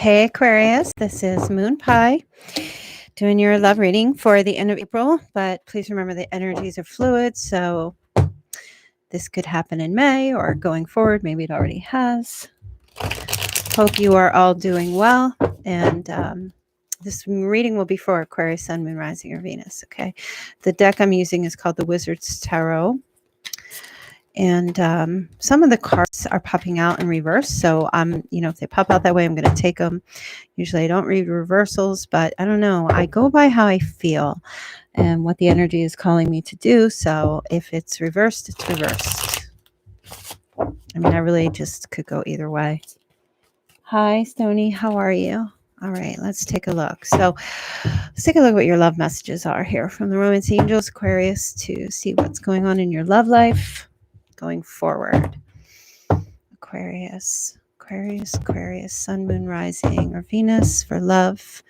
Hey Aquarius, this is Moonpie doing your love reading for the end of April, but please remember the energies are fluid, so this could happen in May or going forward. Maybe it already has. Hope you are all doing well, and this reading will be for Aquarius, Sun, Moon, Rising, or Venus, okay? The deck I'm using is called the Wizard's Tarot. And some of the cards are popping out in reverse. So if they pop out that way, I'm going to take them. Usually I don't read reversals, but I don't know. I go by how I feel and what the energy is calling me to do. So if it's reversed, it's reversed. I mean, I really just could go either way. Hi, Stony. How are you? All right, let's take a look. So let's take a look at what your love messages are here from the Romance Angels, Aquarius, to see what's going on in your love life going forward. Aquarius, Sun, Moon, Rising, or Venus for love.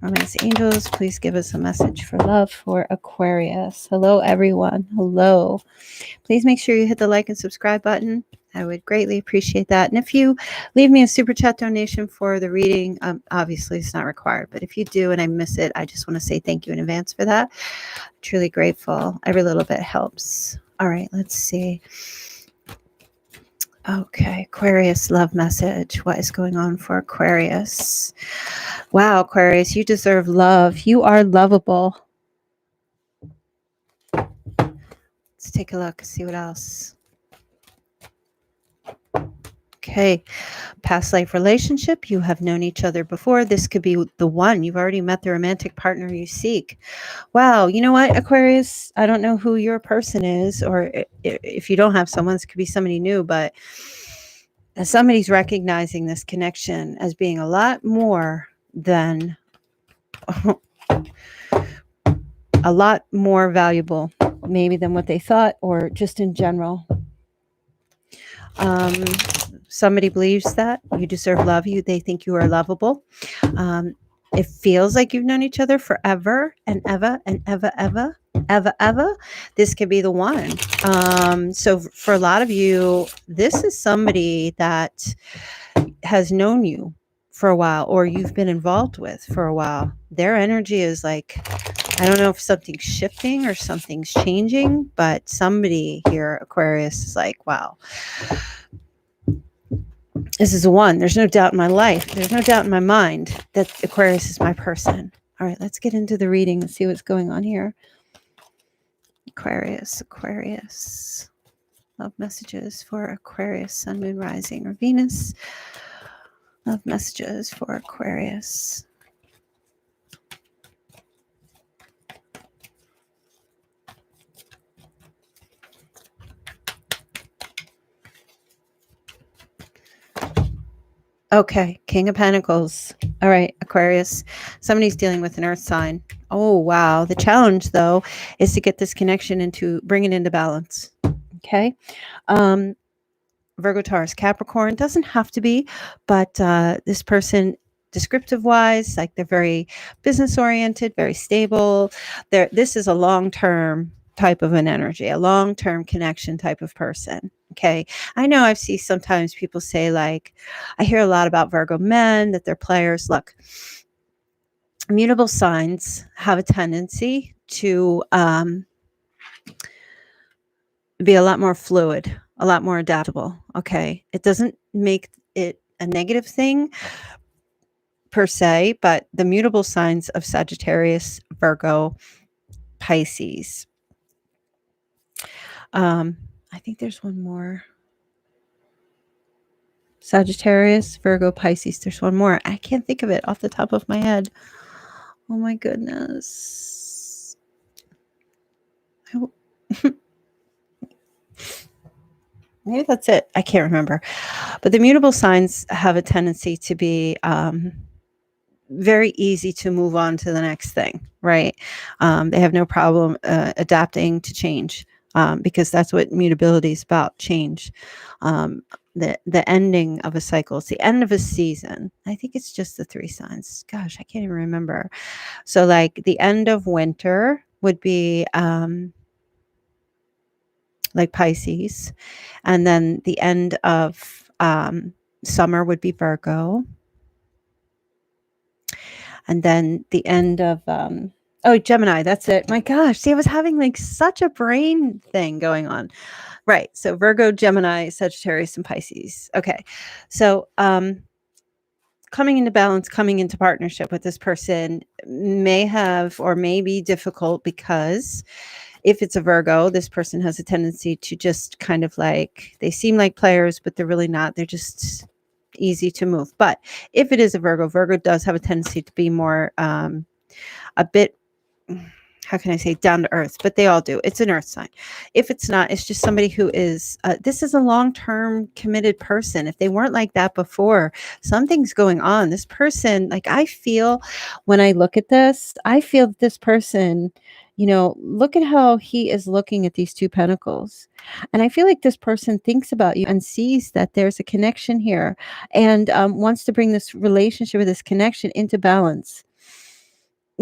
Romance Angels, please give us a message for love for Aquarius. Hello, everyone. Hello. Please make sure you hit the like and subscribe button. I would greatly appreciate that. And if you leave me a super chat donation for the reading, obviously it's not required, but if you do and I miss it, I just want to say thank you in advance for that. I'm truly grateful. Every little bit helps. All right, let's see. Okay, Aquarius love message. What is going on for Aquarius? Wow, Aquarius, you deserve love. You are lovable. Let's take a look, see what else. Okay, past life relationship. You have known each other before. This could be the one. You've already met the romantic partner you seek. Wow, you know what, Aquarius? I don't know who your person is, or if you don't have someone, this could be somebody new, but somebody's recognizing this connection as being a lot more than a lot more valuable maybe than what they thought, or just in general. Somebody believes that you deserve love. They think you are lovable. It feels like you've known each other forever and ever and ever. This could be the one. So for a lot of you, this is somebody that has known you for a while, or you've been involved with for a while. Their energy is like, I don't know if something's shifting or something's changing, but somebody here, Aquarius, is like, wow, this is the one. There's no doubt in my life. There's no doubt in my mind that Aquarius is my person. All right, let's get into the reading and see what's going on here. Aquarius. Love messages for Aquarius, Sun, Moon, Rising, or Venus. Love messages for Aquarius. Okay, King of Pentacles. All right, Aquarius. Somebody's dealing with an earth sign. Oh, wow. The challenge, though, is to get this connection bring it into balance. Okay. Virgo, Taurus, Capricorn. Doesn't have to be, but this person, descriptive wise, like they're very business oriented, very stable. This is a long-term type of an energy, a long-term connection type of person. Okay. I know I've seen sometimes people say, like, I hear a lot about Virgo men, that they're players. Look, mutable signs have a tendency to be a lot more fluid, a lot more adaptable. Okay. It doesn't make it a negative thing per se, but the mutable signs of Sagittarius, Virgo, Pisces. I think there's one more. Sagittarius, Virgo, Pisces. There's one more. I can't think of it off the top of my head. Oh my goodness. Maybe that's it. I can't remember. But the mutable signs have a tendency to be very easy to move on to the next thing, right? They have no problem adapting to change because that's what mutability is about, change. The ending of a cycle. It's the end of a season. I think it's just the 3 signs. Gosh, I can't even remember. So like the end of winter would be like Pisces. And then the end of summer would be Virgo. And then the end of, oh, Gemini, that's it. My gosh, see, I was having like such a brain thing going on. Right. So Virgo, Gemini, Sagittarius, and Pisces. Okay. So coming into balance, coming into partnership with this person may have or may be difficult because if it's a Virgo, this person has a tendency to just kind of like, they seem like players, but they're really not. They're just easy to move. But if it is a Virgo, Virgo does have a tendency to be more a bit, how can I say, down to earth, but they all do. It's an earth sign. If it's not, it's just somebody who is, this is a long-term committed person. If they weren't like that before, something's going on. This person, like I feel when I look at this, I feel that this person, look at how he is looking at these two pentacles. And I feel like this person thinks about you and sees that there's a connection here and wants to bring this relationship or this connection into balance.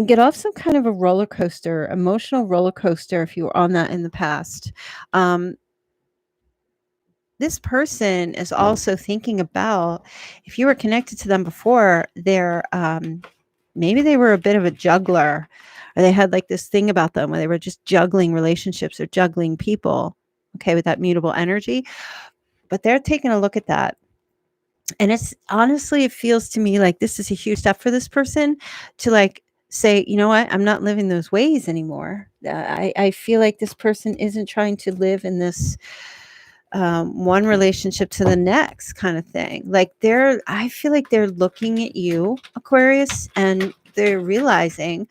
Get off some kind of a roller coaster, emotional roller coaster if you were on that in the past. This person is also thinking about if you were connected to them before, maybe they were a bit of a juggler, or they had like this thing about them where they were just juggling relationships or juggling people, okay, with that mutable energy. But they're taking a look at that. And it's honestly, it feels to me like this is a huge step for this person to like say, you know what, I'm not living those ways anymore. I feel like this person isn't trying to live in this one relationship to the next kind of thing. Like I feel like they're looking at you, Aquarius, and they're realizing,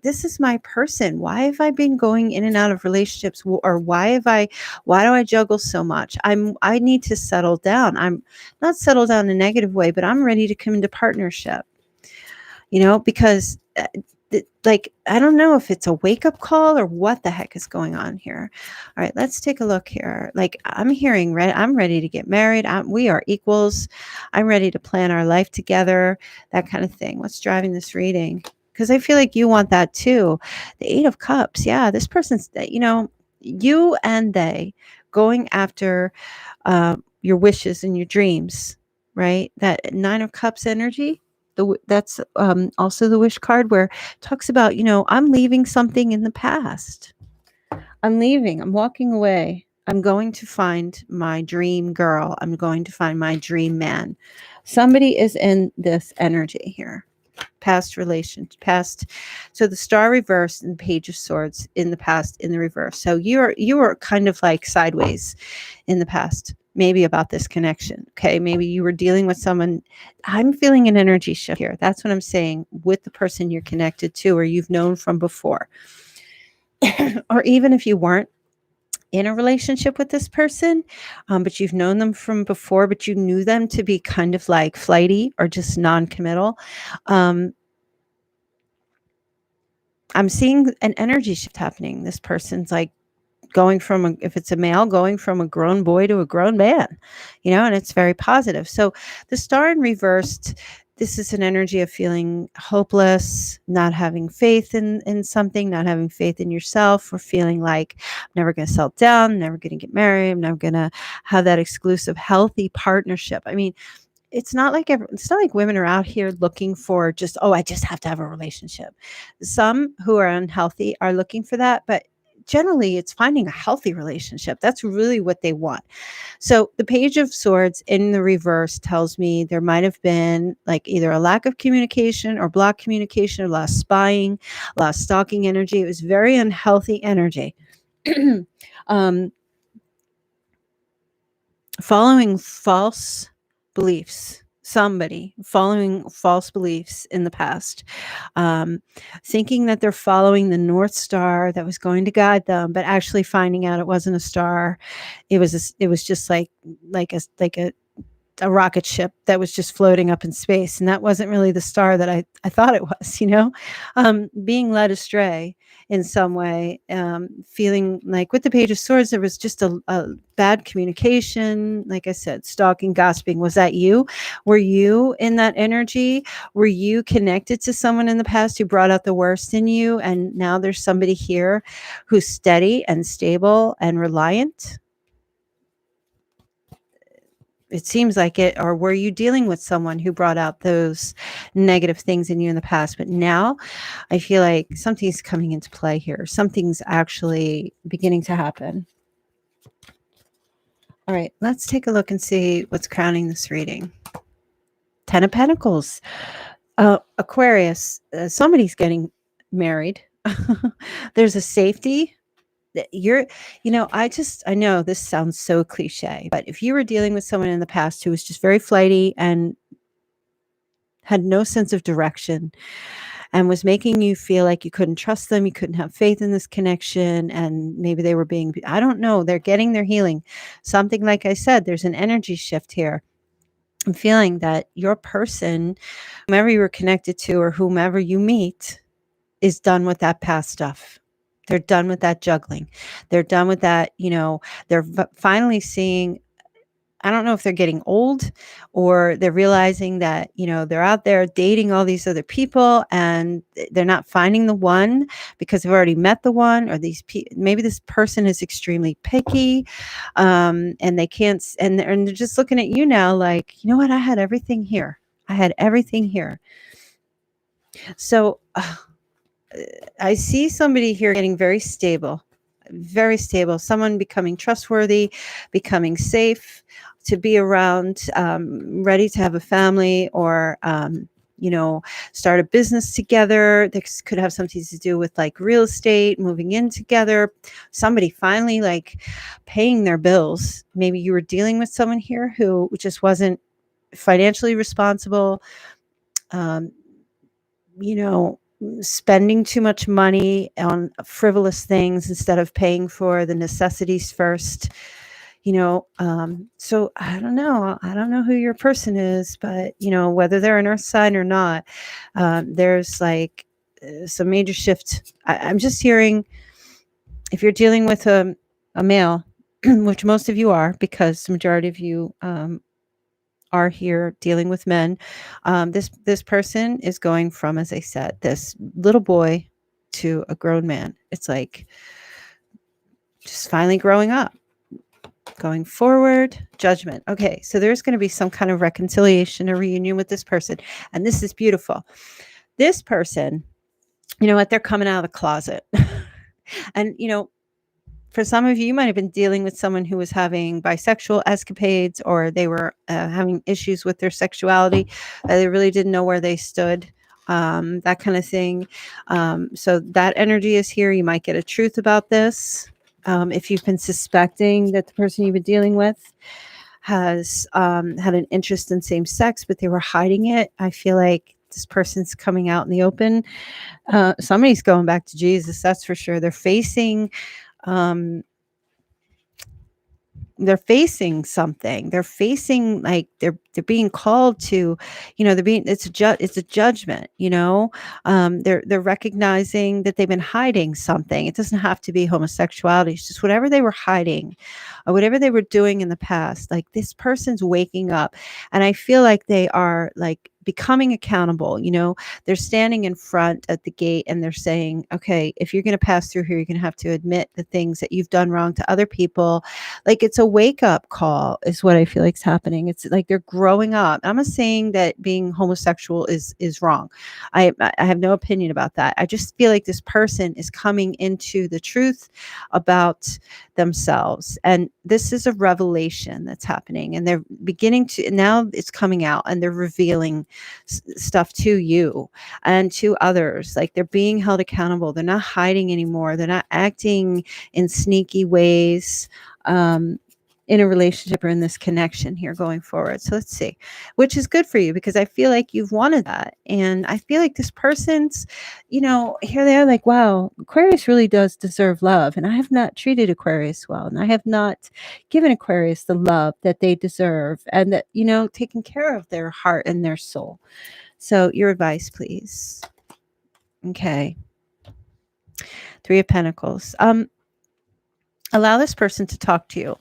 this is my person. Why have I been going in and out of relationships, or why do I juggle so much? I need to settle down. I'm not settle down in a negative way, but I'm ready to come into partnership, because like, I don't know if it's a wake-up call or what the heck is going on here. All right, let's take a look here. Like, I'm hearing, I'm ready to get married. We are equals. I'm ready to plan our life together, that kind of thing. What's driving this reading? Because I feel like you want that too. The Eight of Cups. Yeah, this person's, you and they going after your wishes and your dreams, right? That Nine of Cups energy. That's also the wish card where it talks about, I'm leaving something in the past. I'm walking away. I'm going to find my dream girl. I'm going to find my dream man. Somebody is in this energy here. Past relations, past. So the Star reversed and Page of Swords in the past in the reverse. So you were kind of like sideways in the past, maybe about this connection. Okay, maybe you were dealing with someone. I'm feeling an energy shift here. That's what I'm saying, with the person you're connected to or you've known from before. Or even if you weren't in a relationship with this person, but you've known them from before, but you knew them to be kind of like flighty or just non-committal. I'm seeing an energy shift happening. This person's like going from, if it's a male, going from a grown boy to a grown man, and it's very positive. So the Star in reversed, this is an energy of feeling hopeless, not having faith in something, not having faith in yourself, or feeling like I'm never going to settle down, I'm never going to get married, I'm never going to have that exclusive, healthy partnership. I mean, it's not like women are out here looking for just, I just have to have a relationship. Some who are unhealthy are looking for that, but generally it's finding a healthy relationship. That's really what they want. So the Page of Swords in the reverse tells me there might have been like either a lack of communication or blocked communication, or a lot of spying, a lot of stalking energy. It was very unhealthy energy. Following false beliefs, somebody following false beliefs in the past, thinking that they're following the North Star that was going to guide them, but actually finding out it wasn't a star. It was just like a rocket ship that was just floating up in space, and that wasn't really the star that I thought it was. Being led astray in some way, feeling like with the Page of Swords there was just a bad communication, like I said, stalking, gossiping. Was that you? Were you in that energy? Were you connected to someone in the past who brought out the worst in you, and now there's somebody here who's steady and stable and reliant? It seems like it. Or were you dealing with someone who brought out those negative things in you in the past? But now I feel like something's coming into play here. Something's actually beginning to happen. All right, let's take a look and see what's crowning this reading. 10 of Pentacles. Aquarius, somebody's getting married. There's a safety. I know this sounds so cliche, but if you were dealing with someone in the past who was just very flighty and had no sense of direction and was making you feel like you couldn't trust them, you couldn't have faith in this connection, and maybe they were being, I don't know, they're getting their healing. Something, like I said, there's an energy shift here. I'm feeling that your person, whomever you were connected to or whomever you meet, is done with that past stuff. They're done with that juggling. They're done with that, they're finally seeing, I don't know if they're getting old or they're realizing that, they're out there dating all these other people and they're not finding the one because they've already met the one, or maybe this person is extremely picky, and they can't, and they're just looking at you now like, you know what? I had everything here. So I see somebody here getting very stable, someone becoming trustworthy, becoming safe to be around, ready to have a family, or, start a business together. This could have something to do with like real estate, moving in together, somebody finally like paying their bills. Maybe you were dealing with someone here who just wasn't financially responsible, spending too much money on frivolous things instead of paying for the necessities first. So I don't know who your person is, but whether they're an earth sign or not, there's like some major shift. I'm just hearing, if you're dealing with a male, which most of you are, because the majority of you are here dealing with men, this person is going from, as I said, this little boy to a grown man. It's like just finally growing up, going forward, judgment. Okay, so there's going to be some kind of reconciliation or reunion with this person, and this is beautiful. This person, you know what, they're coming out of the closet. And for some of you, you might have been dealing with someone who was having bisexual escapades, or they were having issues with their sexuality. They really didn't know where they stood, that kind of thing. So that energy is here. You might get a truth about this. If you've been suspecting that the person you've been dealing with has had an interest in same sex, but they were hiding it, I feel like this person's coming out in the open. Somebody's going back to Jesus, that's for sure. They're facing something. They're facing, like, they're being called to, it's a judgment. They're recognizing that they've been hiding something. It doesn't have to be homosexuality. It's just whatever they were hiding or whatever they were doing in the past. Like, this person's waking up, and I feel like they are like becoming accountable. They're standing in front at the gate and they're saying, okay, if you're going to pass through here, you're going to have to admit the things that you've done wrong to other people. Like, it's a wake up call is what I feel like is happening. It's like they're growing up. I'm not saying that being homosexual is wrong. I have no opinion about that. I just feel like this person is coming into the truth about themselves. And this is a revelation that's happening, and they're beginning to, now it's coming out, and they're revealing stuff to you and to others. Like, they're being held accountable. They're not hiding anymore. They're not acting in sneaky ways in a relationship or in this connection here going forward. So let's see, which is good for you, because I feel like you've wanted that. And I feel like this person's, here they are like, wow, Aquarius really does deserve love. And I have not treated Aquarius well. And I have not given Aquarius the love that they deserve, and that, taken care of their heart and their soul. So your advice, please. Okay. 3 of Pentacles. Allow this person to talk to you.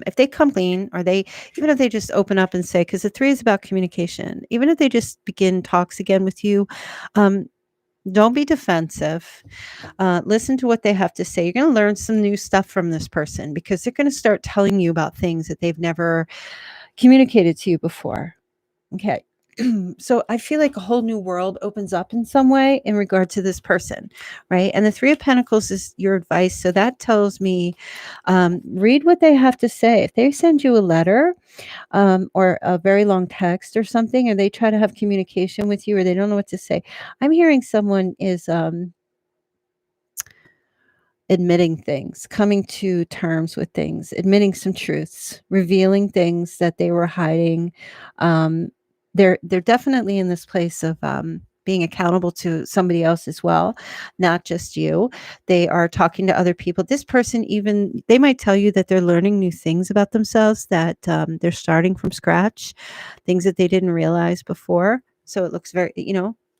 If they come clean, or even if they just open up and say, because the 3 is about communication, even if they just begin talks again with you, don't be defensive. Listen to what they have to say. You're going to learn some new stuff from this person, because they're going to start telling you about things that they've never, communicated to you before. Okay. So I feel like a whole new world opens up in some way in regard to this person, right? And the Three of Pentacles is your advice. So that tells me, read what they have to say. If they send you a letter, or a very long text or something, or they try to have communication with you, or they don't know what to say, I'm hearing someone is admitting things, coming to terms with things, admitting some truths, revealing things that they were hiding. Um, they're definitely in this place of being accountable to somebody else as well, not just you. They are talking to other people. This person, even they might tell you that they're learning new things about themselves, that they're starting from scratch, things that they didn't realize before. So it looks very,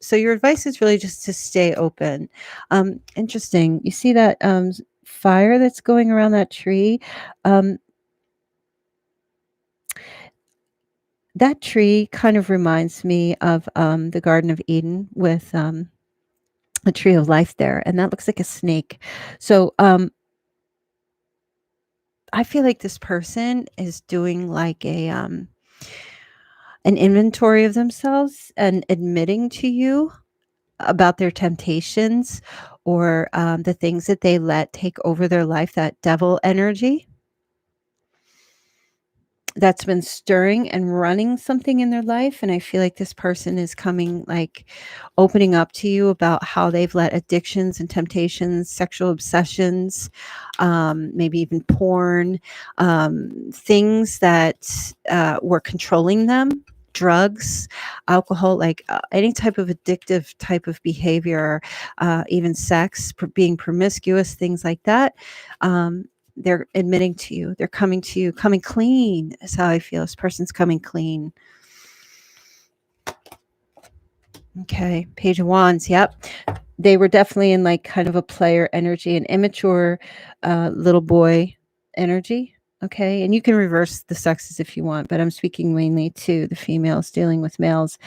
so your advice is really just to stay open. Interesting. You see that fire that's going around that tree? Um, that tree kind of reminds me of the Garden of Eden with a tree of life there, and that looks like a snake. So I feel like this person is doing like an inventory of themselves and admitting to you about their temptations, or the things that they let take over their life, that devil energy that's been stirring and running something in their life. And I feel like this person is coming, like opening up to you about how they've let addictions and temptations, sexual obsessions, maybe even porn, things that were controlling them, drugs, alcohol, like any type of addictive type of behavior, even sex, being promiscuous, things like that. They're admitting to you. They're coming to you, coming clean is how I feel. This person's coming clean. Okay. Page of Wands. Yep. They were definitely in like kind of a player energy, an immature little boy energy. Okay. And you can reverse the sexes if you want, but I'm speaking mainly to the females dealing with males.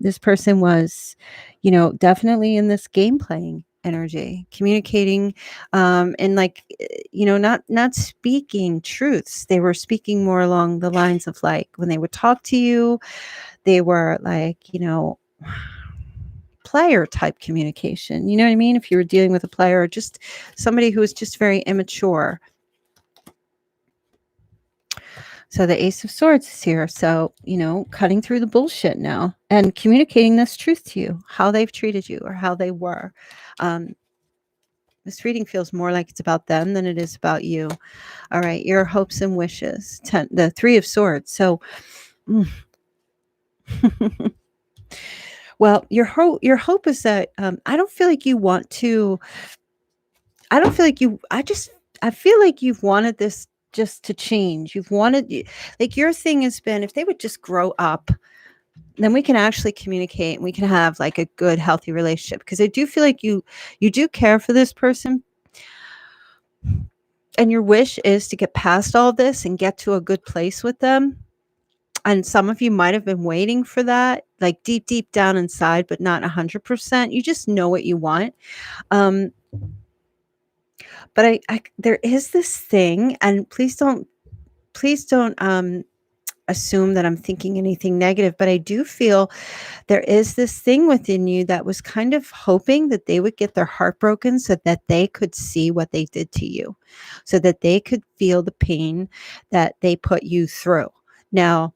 This person was, definitely in this game playing energy, communicating, and like, not speaking truths. They were speaking more along the lines of like when they would talk to you, they were like, player type communication. You know what I mean? If you were dealing with a player or just somebody who is just very immature. So the Ace of Swords is here. So, cutting through the bullshit now and communicating this truth to you, how they've treated you or how they were. This reading feels more like it's about them than it is about you. All right. Your hopes and wishes. The Three of Swords. So, well, your hope is that I don't feel like you want to. I don't feel like you. I feel like you've wanted this just to change. You've wanted, like, your thing has been, if they would just grow up, then we can actually communicate and we can have like a good, healthy relationship. Because I do feel like you do care for this person, and your wish is to get past all this and get to a good place with them. And some of you might have been waiting for that, like deep down inside, but not 100%. You just know what you want. But I there is this thing, and please don't assume that I'm thinking anything negative, but I do feel there is this thing within you that was kind of hoping that they would get their heart broken so that they could see what they did to you, so that they could feel the pain that they put you through. Now,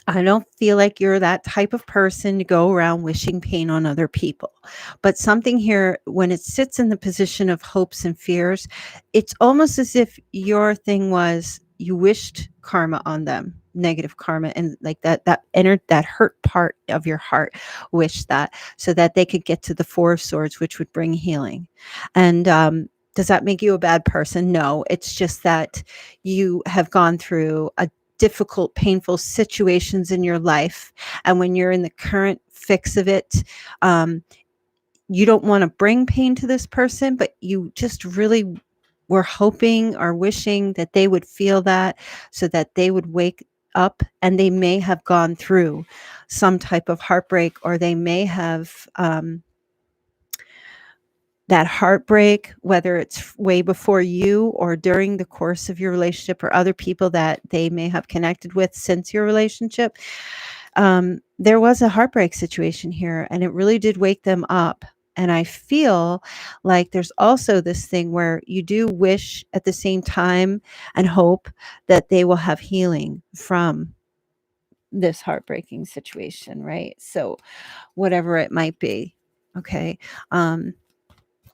I don't feel like you're that type of person to go around wishing pain on other people. But something here, when it sits in the position of hopes and fears, it's almost as if your thing was you wished karma on them, negative karma, and like that hurt part of your heart, wished that, so that they could get to the Four of Swords, which would bring healing. And does that make you a bad person? No, it's just that you have gone through a difficult, painful situations in your life. And when you're in the current fix of it, you don't want to bring pain to this person, but you just really were hoping or wishing that they would feel that, so that they would wake up, and they may have gone through some type of heartbreak, or they may have that heartbreak, whether it's way before you or during the course of your relationship or other people that they may have connected with since your relationship, there was a heartbreak situation here and it really did wake them up. And I feel like there's also this thing where you do wish at the same time and hope that they will have healing from this heartbreaking situation, right? So whatever it might be. Okay.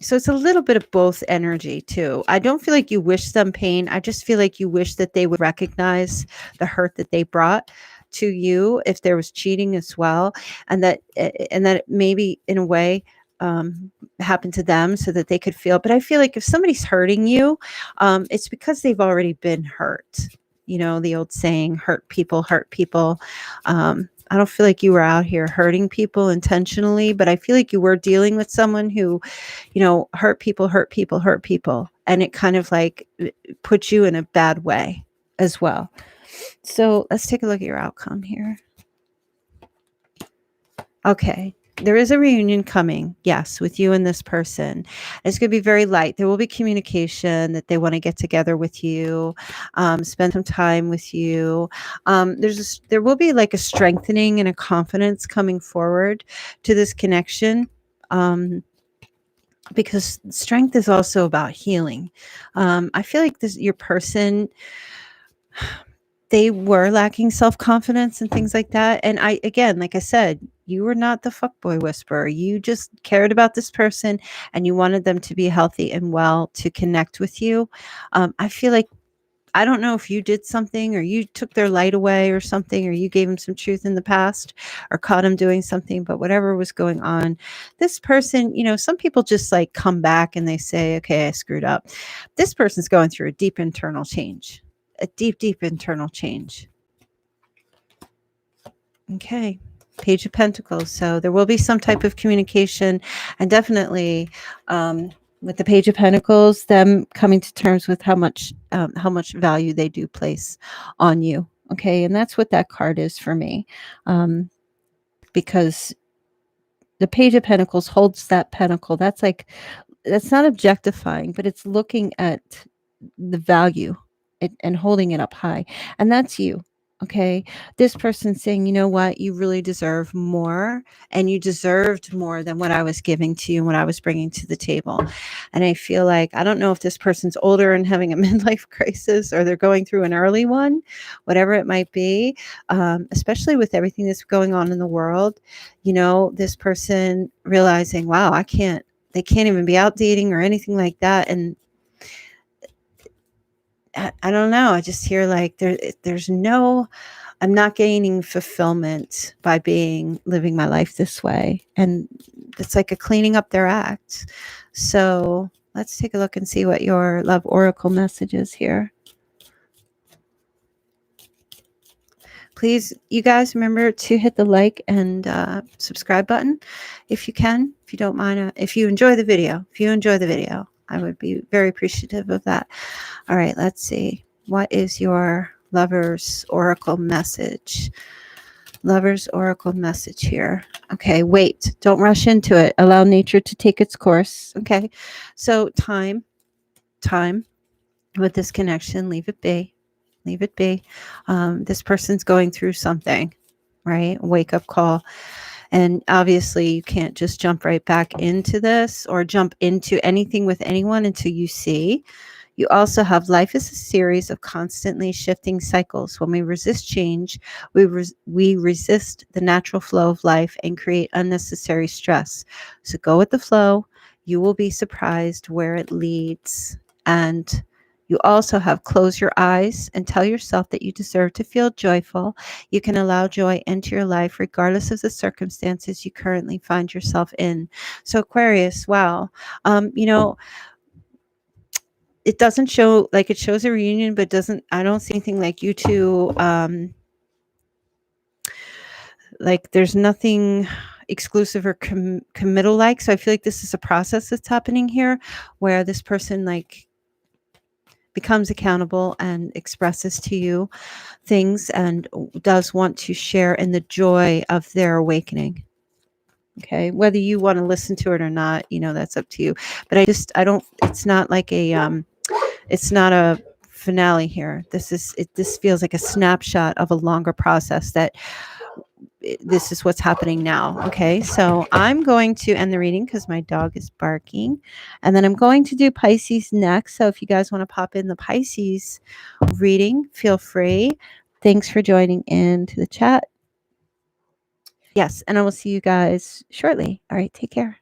So it's a little bit of both energy too. I don't feel like you wish them pain. I just feel like you wish that they would recognize the hurt that they brought to you if there was cheating as well, and that maybe in a way happened to them so that they could feel. But I feel like if somebody's hurting you, it's because they've already been hurt. You know, the old saying, hurt people hurt people. I don't feel like you were out here hurting people intentionally, but I feel like you were dealing with someone who, you know, hurt people, hurt people, hurt people. And it kind of like puts you in a bad way as well. So let's take a look at your outcome here. Okay. There is a reunion coming, yes, with you and this person. It's going to be very light. There will be communication that they want to get together with you, spend some time with you. There will be like a strengthening and a confidence coming forward to this connection. Because strength is also about healing. I feel like your person, they were lacking self-confidence and things like that. And again, like I said, you were not the fuckboy whisperer. You just cared about this person and you wanted them to be healthy and well to connect with you. I feel like, I don't know if you did something or you took their light away or something, or you gave them some truth in the past or caught them doing something, but whatever was going on, this person, you know, some people just like come back and they say, okay, I screwed up. This person's going through a deep internal change, a deep, deep internal change. Okay. Page of Pentacles. So there will be some type of communication, and definitely, with the Page of Pentacles, them coming to terms with how much value they do place on you. Okay. And that's what that card is for me. Because the Page of Pentacles holds that pentacle. That's not objectifying, but it's looking at the value and holding it up high. And that's you. Okay. This person saying, you know what, you really deserve more, and you deserved more than what I was giving to you and what I was bringing to the table. And I feel like, I don't know if this person's older and having a midlife crisis, or they're going through an early one, whatever it might be, especially with everything that's going on in the world. You know, this person realizing, wow, they can't even be out dating or anything like that. And I don't know. I just hear like I'm not gaining fulfillment by living my life this way. And it's like a cleaning up their act. So let's take a look and see what your love oracle message is here. Please, you guys, remember to hit the like and subscribe button if you can, if you don't mind. If you enjoy the video, I would be very appreciative of that. All right, let's see. What is your lover's oracle message? Lover's oracle message here. Okay, wait. Don't rush into it. Allow nature to take its course. Okay, so time with this connection. Leave it be. Leave it be. This person's going through something, right? Wake up call. And obviously you can't just jump right back into this or jump into anything with anyone until you see. You also have life is a series of constantly shifting cycles. When we resist change, we resist the natural flow of life and create unnecessary stress. So go with the flow. You will be surprised where it leads. And you also have close your eyes and tell yourself that you deserve to feel joyful. You can allow joy into your life regardless of the circumstances you currently find yourself in. So Aquarius, wow. You know, it doesn't show, like it shows a reunion, but I don't see anything like you two. Like there's nothing exclusive or committal like. So I feel like this is a process that's happening here where this person like becomes accountable and expresses to you things and does want to share in the joy of their awakening. Okay, whether you want to listen to it or not, that's up to you. But I don't. It's not like it's not a finale here. This feels like a snapshot of a longer process that this is what's happening now. Okay, so I'm going to end the reading because my dog is barking, and then I'm going to do Pisces next. So if you guys want to pop in the Pisces reading, feel free. Thanks for joining in to the chat. Yes, and I will see you guys shortly. All right, take care.